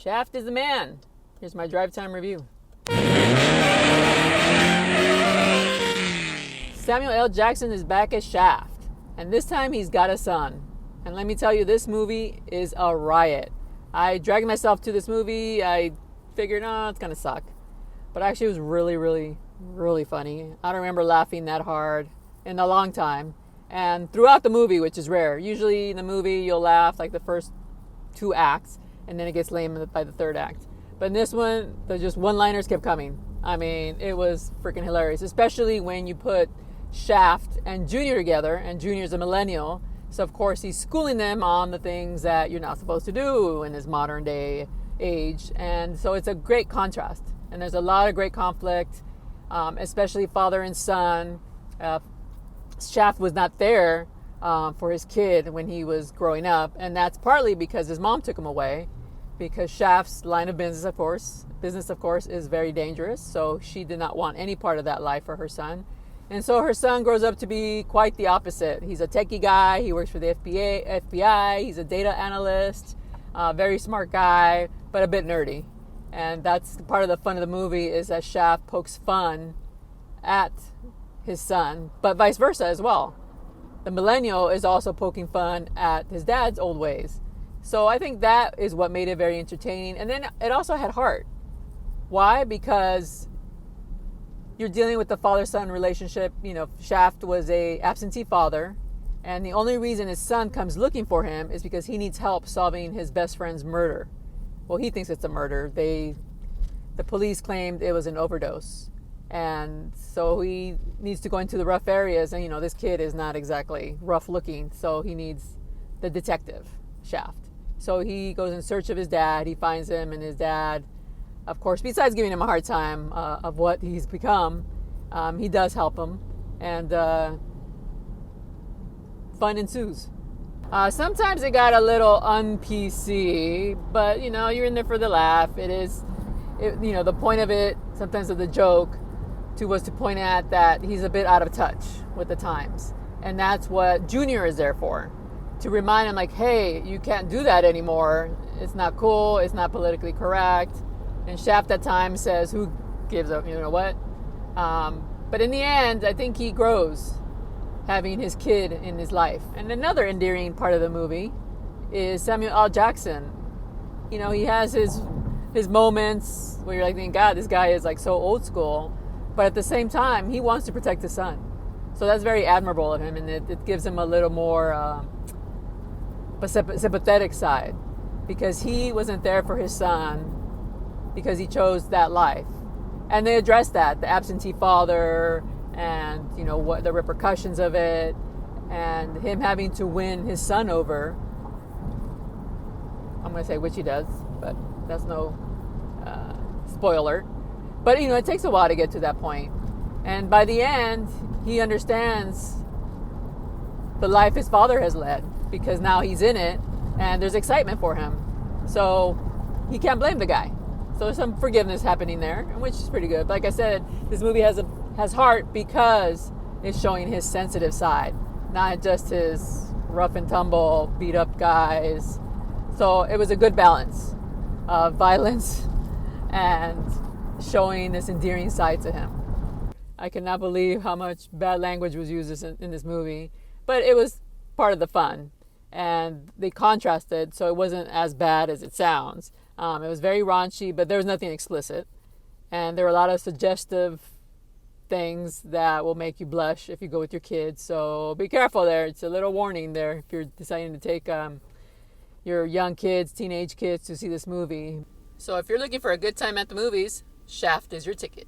Shaft is the man. Here's my drive time review. Samuel L. Jackson is back as Shaft, and this time he's got a son. And let me tell you, this movie is a riot. I dragged myself to this movie. I figured, it's gonna suck. But actually it was really, really, really funny. I don't remember laughing that hard in a long time. And throughout the movie, which is rare. Usually in the movie you'll laugh like the first 2 acts, and then it gets lame by the 3rd act. But in this one, the just one-liners kept coming. I mean, it was freaking hilarious, especially when you put Shaft and Junior together, and Junior's a millennial, so of course he's schooling them on the things that you're not supposed to do in his modern day age, and so it's a great contrast, and there's a lot of great conflict, especially father and son. Shaft was not there for his kid when he was growing up, and that's partly because his mom took him away, because Shaft's line of business, of course, is very dangerous, so she did not want any part of that life for her son. And so her son grows up to be quite the opposite. He's a techie guy. He works for the FBI. He's a data analyst, very smart guy, but a bit nerdy. And that's part of the fun of the movie, is that Shaft pokes fun at his son, but vice versa as well. The millennial is also poking fun at his dad's old ways. So I think that is what made it very entertaining. And then it also had heart. Why? Because you're dealing with the father-son relationship. Shaft was a absentee father, and the only reason his son comes looking for him is because he needs help solving his best friend's murder. Well, he thinks it's a murder. The police claimed it was an overdose, and so he needs to go into the rough areas. And this kid is not exactly rough-looking, so he needs the detective, Shaft. So he goes in search of his dad. He finds him, and his dad, of course, besides giving him a hard time of what he's become, he does help him, and fun ensues. Sometimes it got a little un-PC, but you're in there for the laugh. The point of it, sometimes of the joke, was to point at that he's a bit out of touch with the times, and that's what Junior is there for, to remind him, like, hey, you can't do that anymore. It's not cool. It's not politically correct. And Shaft at times says, who gives up, what? But in the end, I think he grows having his kid in his life. And another endearing part of the movie is Samuel L. Jackson. He has his moments where you're like thinking, God, this guy is like so old school. But at the same time, he wants to protect his son. So that's very admirable of him, and it gives him a little more sympathetic side, because he wasn't there for his son because he chose that life. And they address that, the absentee father, and what the repercussions of it, and him having to win his son over. I'm going to say which he does, but that's no spoiler. But it takes a while to get to that point. And by the end, he understands the life his father has led, because now he's in it and there's excitement for him. So he can't blame the guy. So there's some forgiveness happening there, which is pretty good. Like I said, this movie has heart because it's showing his sensitive side, not just his rough and tumble, beat up guys. So it was a good balance of violence and showing this endearing side to him. I cannot believe how much bad language was used in this movie, but it was part of the fun. And they contrasted, so it wasn't as bad as it sounds. It was very raunchy, but there was nothing explicit. And there were a lot of suggestive things that will make you blush if you go with your kids. So be careful there. It's a little warning there if you're deciding to take your young kids, teenage kids, to see this movie. So if you're looking for a good time at the movies, Shaft is your ticket.